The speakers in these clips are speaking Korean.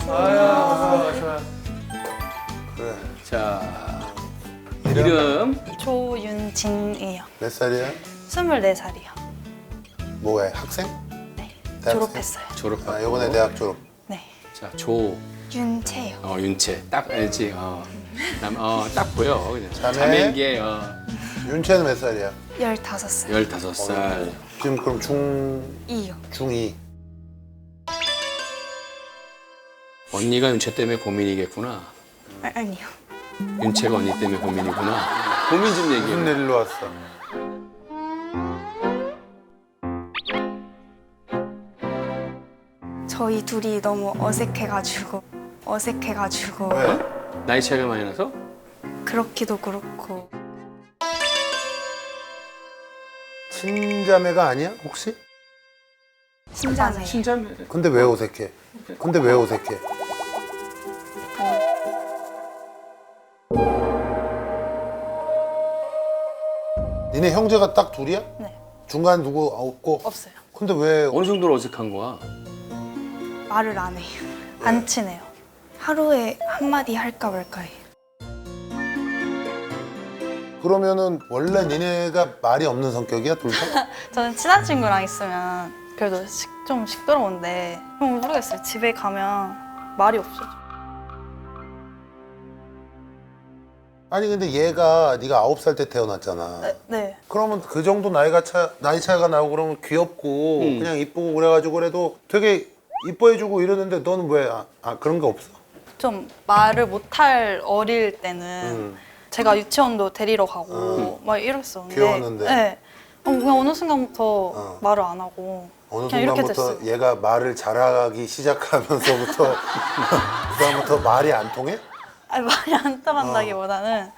아유, 좋아. 그래. 자, 이름 조윤진이요. 몇 살이야? 24살이요. 뭐해? 학생? 네. 대학생? 졸업했어요. 졸업하고. 아, 요번에 대학 졸업. 네. 자, 윤채요. 윤채. 딱 알지. 딱 보여. 그냥. 자매? 자매인 게 윤채는 몇 살이야? 15살. 15살. 지금 그럼 이요. 중2. 언니가 윤채 때문에 고민이겠구나. 아니요. 윤채가 언니 때문에 고민이구나. 고민 좀 얘기해. 무슨 일로 왔어? 저희 둘이 너무 어색해가지고 왜? 나이 차이가 많이 나서? 그렇기도 그렇고 친자매가 아니야? 혹시? 신자매. 친자매. 근데 왜 어색해? 근데 왜 어색해? 니네 형제가 딱 둘이야? 네. 중간 누구 없고? 없어요. 근데 왜 어느 정도로 어색한 거야? 말을 안 해요. 안 친해요. 하루에 한마디 할까 말까 해요. 그러면은 원래 니네가 말이 없는 성격이야 둘 다? 저는 친한 친구랑 있으면 그래도 좀 시끄러운데 모르겠어요. 집에 가면 말이 없어져. 아니 근데 얘가 네가 9살 때 태어났잖아. 네. 그러면 그 정도 나이 차이가 나고 그러면 귀엽고 그냥 이쁘고 그래가지고 그래도 되게 이뻐해주고 이러는데 너는 왜 그런 게 없어? 좀 말을 못할 어릴 때는 제가 유치원도 데리러 가고 막 이랬었는데 귀여웠는데? 네. 그냥 어느 순간부터 말을 안 하고 어느 그냥 이렇게 순간부터 됐어요. 얘가 말을 잘하기 시작하면서부터 그다음부터 말이 안 통해? 아니, 말이 안 통한다기보다는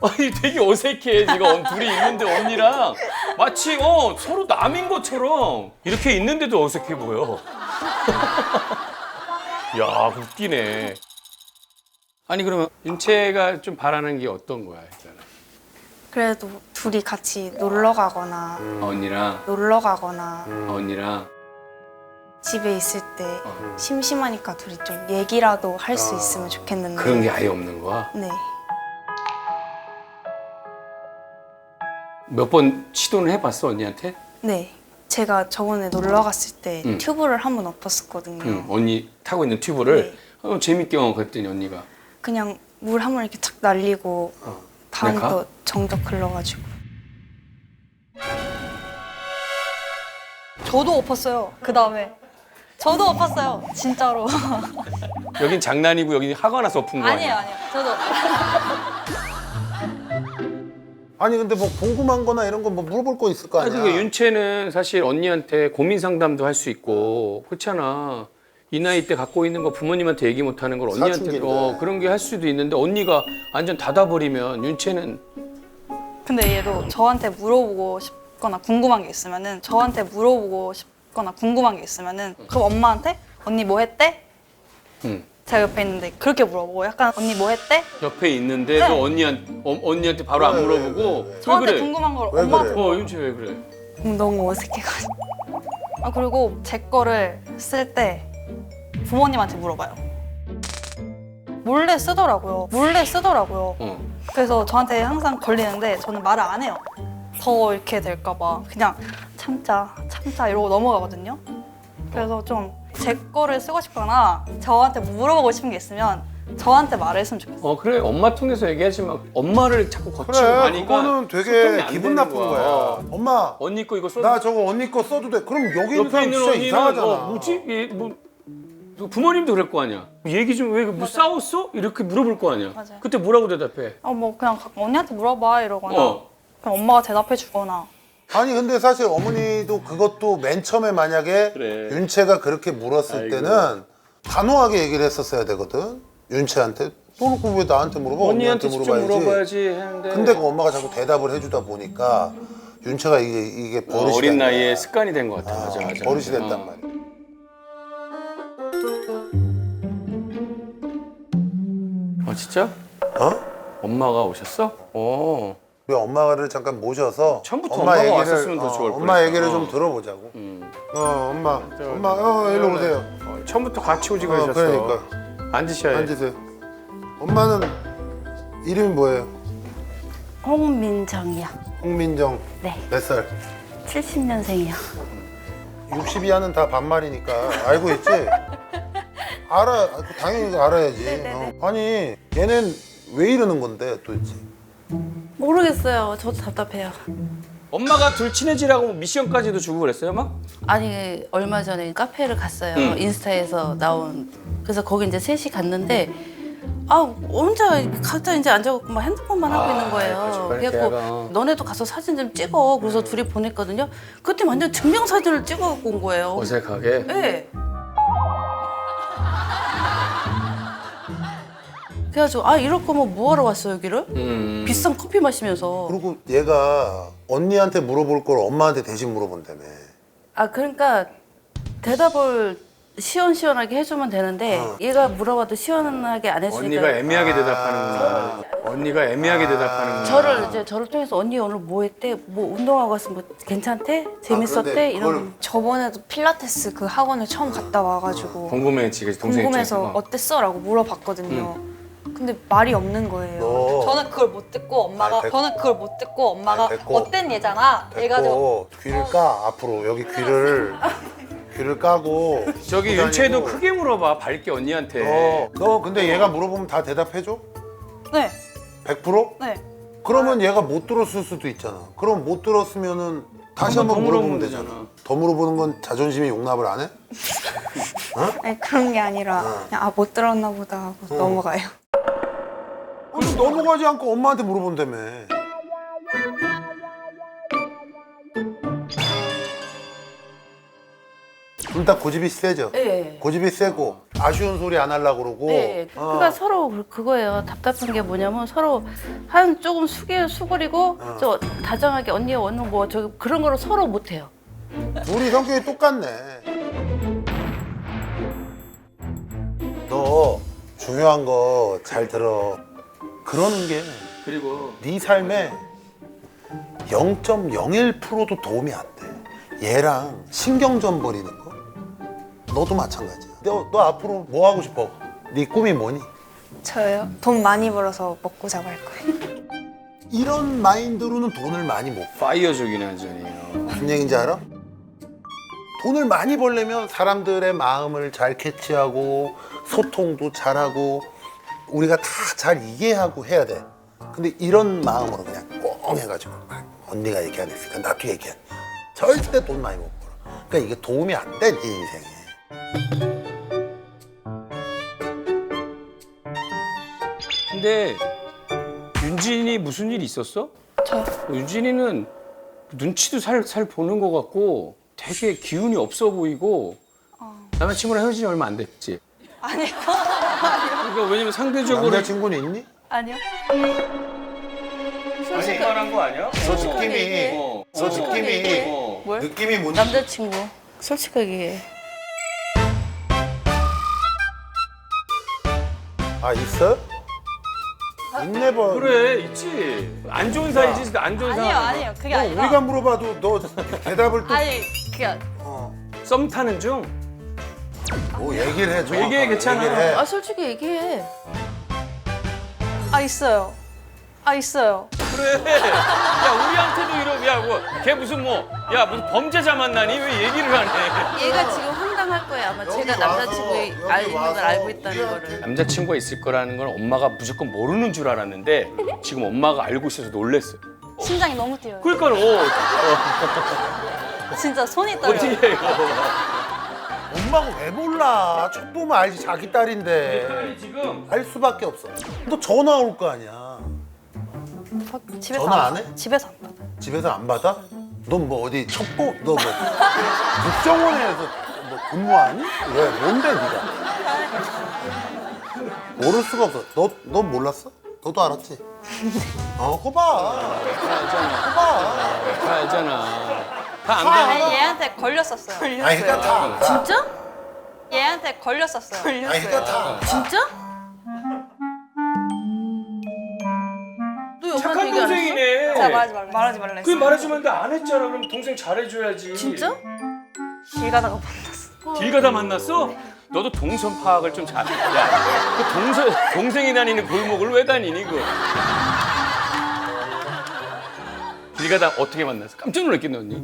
아니 되게 어색해. 지금 둘이 있는데 언니랑 마치 서로 남인 것처럼 이렇게 있는데도 어색해 보여. 야 웃기네. 아니 그러면 윤채가 좀 바라는 게 어떤 거야 일단은? 그래도 둘이 같이 놀러 가거나 언니랑 집에 있을 때 심심하니까 둘이 좀 얘기라도 할 수 있으면 좋겠는데 그런 게 아예 없는 거야? 네. 몇 번 시도는 해봤어 언니한테? 네. 제가 저번에 놀러 갔을 때 튜브를 한 번 엎었었거든요. 응, 언니 타고 있는 튜브를 네. 재밌게 그랬더니 언니가 그냥 물 한 번 이렇게 탁 날리고 다음에 내가? 또 정적 흘러가지고 저도 엎었어요. 그 다음에 저도 엎었어요. 진짜로. 여긴 장난이고 여긴 화가 나서 엎은 거 아니야? 아니에요. 저도. 아니 근데 뭐 궁금한 거나 이런 거 뭐 물어볼 거 있을 거 아니 아니야? 그게 윤채는 사실 언니한테 고민 상담도 할 수 있고 그렇잖아. 이 나이 때 갖고 있는 거 부모님한테 얘기 못 하는 걸 언니한테 사춘기인데. 그런 게 할 수도 있는데 언니가 완전 닫아버리면 윤채는 근데 얘도 저한테 물어보고 싶거나 궁금한 게 있으면은 그럼 엄마한테 언니 뭐 했대? 응. 제가 옆에 있는데 그렇게 물어보고 약간 언니 뭐 했대? 옆에 있는데도 네. 언니한테 바로 안 왜, 물어보고 왜? 저한테 그래? 궁금한 걸 왜 엄마한테 그래? 윤채 왜 그래? 너무 어색해가지고. 그리고 제 거를 쓸 때 부모님한테 물어봐요. 몰래 쓰더라고요. 그래서 저한테 항상 걸리는데 저는 말을 안 해요. 더 이렇게 될까 봐 그냥 참자 이러고 넘어가거든요. 그래서 좀 제 거를 쓰고 싶거나 저한테 물어보고 싶은 게 있으면 저한테 말했으면 좋겠어요. 그래 엄마 통해서 얘기하지 마. 엄마를 자꾸 거치고 그래 가니까 그거는 소통이 되게 안 기분 되는 나쁜 거야. 엄마 언니 거 이거 써. 나 저거 언니 거 써도 돼. 그럼 여기 있는 옆에 사람 있는 진짜 언니는 이상하잖아. 뭐지? 부모님도 그럴 거 아니야. 얘기 좀 왜 뭐 싸웠어? 이렇게 물어볼 거 아니야. 맞아요. 그때 뭐라고 대답해? 뭐 그냥 가끔 언니한테 물어봐 이러거나 그냥 엄마가 대답해 주거나. 아니 근데 사실 어머니도 그것도 맨 처음에 만약에 그래. 윤채가 그렇게 물었을 아이고. 때는 단호하게 얘기를 했었어야 되거든. 윤채한테. 너놓고 왜 나한테 물어봐? 언니한테 직접 물어봐야지. 물어봐야지 했는데. 근데 그 엄마가 자꾸 대답을 해주다 보니까 윤채가 이게 버릇이 어린 된 나이에 거야. 습관이 된 것 같아. 맞아. 버릇이 된단 말이야. 진짜? 어? 엄마가 오셨어? 우리 엄마를 잠깐 모셔서 처음부터 엄마가 왔었으면 더 좋을 엄마 뻔했다. 얘기를 좀 들어보자고. 엄마 일로 오세요. 처음부터 같이 오지 그러셨어. 그러니까 앉으셔야 앉으세요. 엄마는 이름이 뭐예요? 홍민정이요. 홍민정. 네. 몇 살? 70년생이요. 60 이하는 다 반말이니까 알고 있지? 알아. 당연히 알아야지. 아니 얘는 왜 이러는 건데 도대체? 모르겠어요. 저도 답답해요. 엄마가 둘 친해지라고 미션까지도 주고 그랬어요, 막? 아니 얼마 전에 카페를 갔어요. 인스타에서 나온. 그래서 거기 이제 셋이 갔는데 혼자 각자 이제 앉아갖고 막 핸드폰만 하고 있는 거예요. 그래갖고 너네도 가서 사진 좀 찍어. 그래서 둘이 보냈거든요. 그때 완전 증명사진을 찍어갖고 온 거예요. 어색하게? 네. 그래가지고 이럴 거면 뭐하러 왔어 여기를? 비싼 커피 마시면서. 그리고 얘가 언니한테 물어볼 걸 엄마한테 대신 물어본다며. 그러니까 대답을 시원시원하게 해주면 되는데 얘가 물어봐도 시원하게 안 해주니까 언니가 애매하게 대답하는구나. 언니가 애매하게 대답하는구나. 저를 통해서 언니 오늘 뭐 했대? 뭐 운동하고 왔으면 뭐 괜찮대? 재밌었대? 그런데 이런. 저번에도 필라테스 그 학원을 처음 갔다 와가지고 궁금해지겠지, 동생 궁금해서 입장에서. 어땠어? 라고 물어봤거든요. 근데 말이 없는 거예요. 너. 저는 그걸 못 듣고 엄마가 됐고. 됐고. 어땠 얘잖아. 해가지고 됐고 귀를 까 앞으로 여기 귀를 까고. 저기 듣고 윤채도 다니고. 크게 물어봐, 밝게 언니한테. 너 근데 얘가 물어보면 다 대답해줘? 네, 100%? 네. 그러면 얘가 못 들었을 수도 있잖아. 그럼 못 들었으면은 다시 한번 한번 더 물어보면 물어보면 되잖아. 되잖아. 더 물어보는 건 자존심이 용납을 안 해? 아니 그런 게 아니라 그냥 못 들었나 보다 하고 넘어가요. 아니, 넘어가지 않고 엄마한테 물어본다며. 둘 다 고집이 세죠? 네. 고집이 세고 아쉬운 소리 안 하려고 그러고. 네. 그러니까 서로 그거예요. 답답한 게 뭐냐면 서로 한 조금 수그리고 저 다정하게 언니 오늘 뭐 저 그런 거를 서로 못 해요. 둘이 성격이 똑같네. 너 중요한 거 잘 들어. 그러는 게 그리고 네 삶에 0.01%도 도움이 안 돼. 얘랑 신경전 버리는 거 너도 마찬가지야. 너 앞으로 뭐 하고 싶어? 네 꿈이 뭐니? 저요? 돈 많이 벌어서 먹고 자고 할 거예요. 이런 마인드로는 돈을 많이 못 벌어. 파이어족이네 완전히. 무슨 얘기인지 알아? 돈을 많이 벌려면 사람들의 마음을 잘 캐치하고 소통도 잘하고 우리가 다 잘 이해하고 해야 돼. 근데 이런 마음으로 그냥 꽁 해가지고 언니가 얘기 안 했으니까 나도 얘기 안 해. 절대 돈 많이 못 벌어. 그러니까 이게 도움이 안 돼, 네 인생에. 근데 윤진이 무슨 일 있었어? 저 윤진이는 눈치도 살 보는 것 같고 되게 기운이 없어 보이고 남자친구랑 헤어진 지 얼마 안 됐지? 아니요. 그러니까 왜냐면 상대적으로 남자친구는 있니? 아니요. 솔직히 말한 거 아니야? 너 느낌이 너 느낌이 뭘? 느낌이 뭔지 남자친구 솔직하게 얘기해. 있어? 있네 봐. 그래 있지. 안 좋은 사이지 안 좋은 아니에요, 사이. 아니에요. 그게 아니라. 우리가 물어봐도 너 대답을 또 아니 그게 썸 타는 중. 뭐 얘기를 해. 정확하게. 얘기해, 괜찮아. 얘기를 해. 솔직히 얘기해. 있어요. 있어요. 그래. 야 우리한테도 이러. 야뭐걔 무슨 무슨 범죄자 만나니 왜 얘기를 안 해? 얘가 지금 황당할 거예요. 아마 여기 제가 와서, 남자친구가 여기 있는 걸 와서 알고 있다는 우리한테 거를. 남자친구가 있을 거라는 건 엄마가 무조건 모르는 줄 알았는데 지금 엄마가 알고 있어서 놀랬어. 심장이 너무 뛰어요. 그러니까 진짜 손이 떨려요. 어떻게 해 이거? 엄마가 왜 몰라? 첫 보면 알지 자기 딸인데. 지금 알 수밖에 없어. 너 전화 올 거 아니야. 집에서 전화 안 해? 집에서 안 받아요. 집에서 안 받아? 넌 뭐 어디 너 뭐 국정원에서 뭐 근무하니? 왜? 뭔데 네가? 모를 수가 없어. 너 몰랐어? 너도 알았지? 그거 봐. 그거 봐. 다 알잖아. 다 안 아니 되는 얘한테 걸렸었어요. 그러니까 다 알아. 진짜? 얘한테 걸렸었어요. 그러니까 다 알아. 진짜? 너 착한 엄마한테 얘기 안 했어? 동생이네. 제가 말하지 말라 그 했어요. 말해주면 나 안 했잖아. 그럼 동생 잘해줘야지. 진짜? 길 가다가 만났어. 길 가다 만났어? 너도 동선 파악을 좀 잘. 야, 그 동생이 다니는 골목을 왜 다니니 그? 길 가다 어떻게 만났어? 깜짝 놀랐겠네 언니.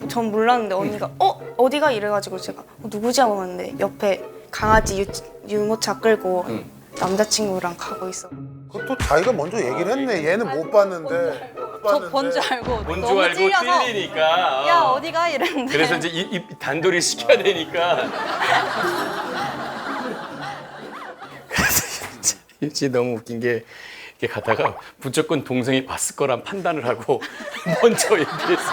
전 몰랐는데 언니가 어디가 이래가지고 제가 누구지 하고 봤는데 옆에 강아지 유모차 끌고 남자친구랑 가고 있어. 그것도 자기가 먼저 얘기를 했네. 얘는 못 봤는데. 저 본줄 알고 뭔 줄 너무 알고 찔려서 찔리니까. 야 어디가 이랬는데. 그래서 이제 이 단돌이 시켜야 되니까. 그래서 진짜 너무 웃긴 게 이렇게 가다가 무조건 동생이 봤을 거란 판단을 하고 먼저 얘기해서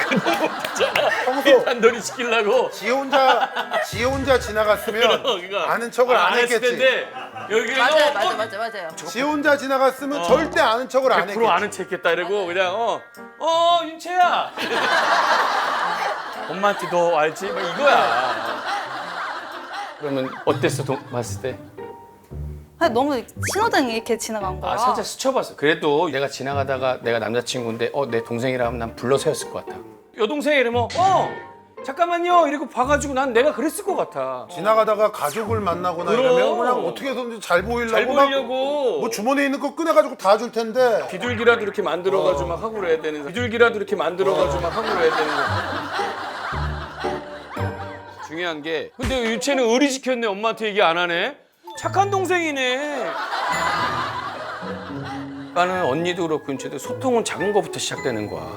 그 너무 웃기잖아. 평소 단돌이 시키려고. 지 혼자 지나갔으면 그러니까 아는 척을 안 했을 했겠지. 텐데 여기 맞아요. 지 혼자 지나갔으면 절대 아는 척을 안 100% 했겠지. 아는 척 했겠다 이러고 그냥 윤채야 엄마한테 너 알지? 막 이거야. 그러면 어땠어 봤을 때? 너무 신호등 이렇게 지나간 거야. 살짝 스쳐봤어. 그래도 내가 지나가다가 내가 남자친구인데 내 동생이라면 난 불러 세웠을 것 같아. 여동생 이러면 잠깐만요 이러고 봐가지고 난 내가 그랬을 것 같아. 지나가다가 가족을 만나거나 그럼. 이러면 그냥 어떻게 해서든지 잘 보이려고 잘 막 보이려고 뭐 주머니에 있는 거 꺼내가지고 다 줄 텐데. 비둘기라도 이렇게 만들어가지고 막 하고 그래야 되는 거. 비둘기라도 이렇게 만들어가지고 막 하고 그래야 되는 거. 중요한 게 근데 유채는 의리 지켰네. 엄마한테 얘기 안 하네. 착한 동생이네. 나는 언니도 그렇고 윤채도 소통은 작은 거부터 시작되는 거야.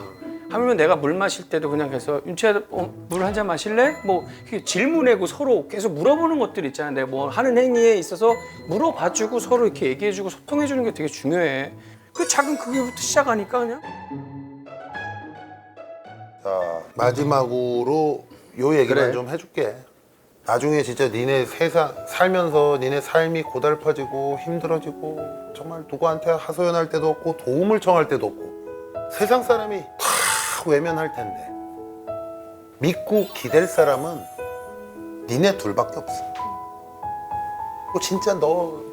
하물며 내가 물 마실 때도 그냥 해서 윤채야 물 한 잔 마실래? 뭐 이렇게 질문하고 서로 계속 물어보는 것들 있잖아. 내가 뭐 하는 행위에 있어서 물어봐주고 서로 이렇게 얘기해주고 소통해주는 게 되게 중요해. 그 작은 그게부터 시작하니까 그냥. 자, 마지막으로 요 얘기만 그래. 좀 해줄게. 나중에 진짜 니네 세상 살면서 니네 삶이 고달파지고 힘들어지고 정말 누구한테 하소연할 때도 없고 도움을 청할 때도 없고 세상 사람이 다 외면할 텐데 믿고 기댈 사람은 니네 둘밖에 없어. 뭐 진짜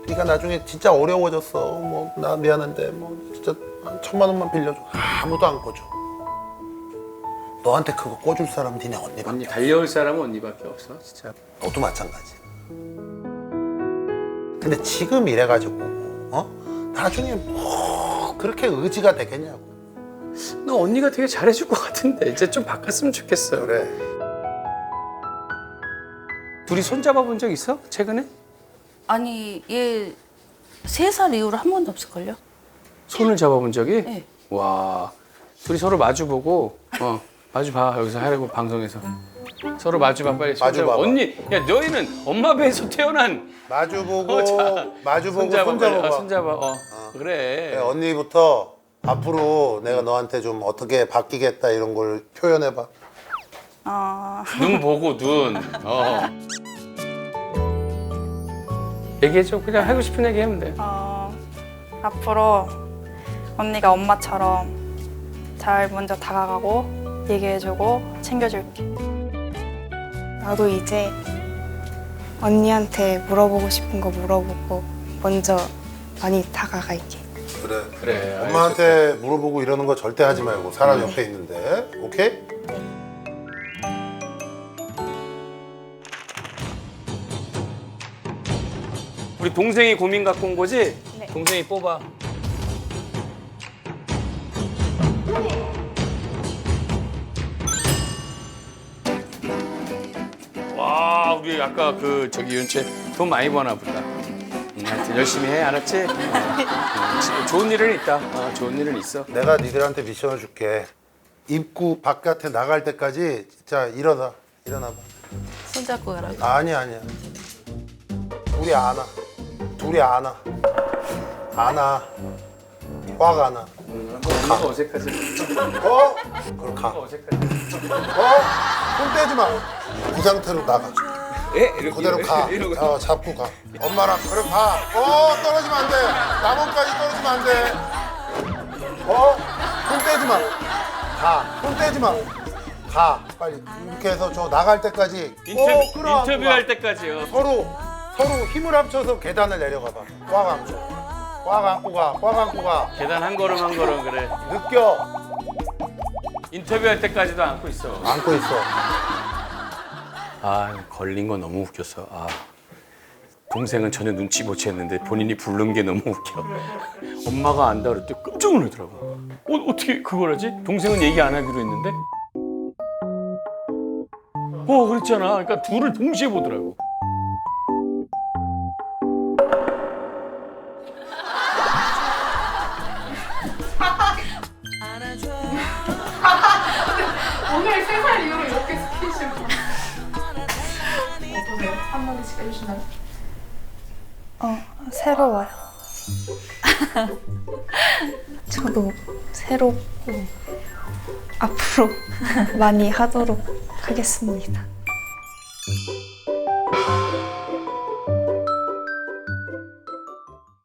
네가 나중에 진짜 어려워졌어. 뭐 나 미안한데 뭐 진짜 한 1,000만 원만 빌려줘. 아무도 안 꿔줘. 너한테 그거 꿔줄 사람 니네 언니밖에. 언니 달려올 사람은 언니밖에 없어 진짜. 너도 마찬가지. 근데 지금 이래가지고 나중에 뭐 그렇게 의지가 되겠냐고. 너 언니가 되게 잘해줄 것 같은데 이제 좀 바꿨으면 좋겠어. 그래. 둘이 손잡아 본 적 있어? 최근에? 아니 얘 3살 이후로 한 번도 없을걸요? 손을 잡아본 적이? 네. 와, 둘이 서로 마주보고 마주봐 여기서 하려고 방송에서 서로 마주봐 빨리 손잡아. 마주봐봐. 언니, 야 너희는 엄마 배에서 태어난 마주보고 자, 마주보고 손잡아. 손잡아봐. 손잡아. 그래. 그래, 언니부터 앞으로 내가 너한테 좀 어떻게 바뀌겠다 이런 걸 표현해봐. 눈 보고 눈. 얘기해줘. 그냥 하고 싶은 얘기 하면 돼. 앞으로 언니가 엄마처럼 잘 먼저 다가가고 얘기해주고 챙겨줄게. 나도 이제 언니한테 물어보고 싶은 거 물어보고 먼저 많이 다가갈게. 그래. 엄마한테 물어보고 이러는 거 절대 하지 말고 사람 옆에 있는데. 오케이? 우리 동생이 고민 갖고 온 거지? 네. 동생이 뽑아. 와, 우리 아까 저기 윤채 돈 많이 버나 보다. 하여튼 열심히 해, 알았지? 좋은 일은 있다. 좋은 일은 있어. 내가 니들한테 미션을 줄게. 입구 바깥에 나갈 때까지 진짜 일어나봐. 손잡고 가라고. 아니야. 둘이 안아. 화가 안 나. 뭔가 어색하지? 그럼 가. 어색하지? 손 떼지 마. 그 상태로 나가. 그대로 가. 이러고. 잡고 가. 엄마랑 그래 가. 떨어지면 안 돼. 남원까지 떨어지면 안 돼. 손 떼지 마. 가. 손 떼지 마. 가. 빨리. 이렇게 해서 저 나갈 때까지 끌어안고 인터뷰할 때까지요. 서로 힘을 합쳐서 계단을 내려가 봐. 꽉 안고. 꽉 안고 가. 꽉 안고 가. 계단 한 걸음 한 걸음 그래. 느껴. 인터뷰할 때까지도 안고 있어. 안고 있어. 아 걸린 거 너무 웃겼어. 아 동생은 전혀 눈치 못 챘는데 본인이 부른 게 너무 웃겨. 엄마가 안다 그럴 때 깜짝 놀라더라고. 어떻게 그걸 하지? 동생은 얘기 안 하기로 했는데. 그랬잖아. 그러니까 둘을 동시에 보더라고. 오늘 3살 이후로 이렇게 스킨십 어떠세요? 한마디씩 해주신다면? 새로워요. 저도 새롭고 앞으로 많이 하도록 하겠습니다.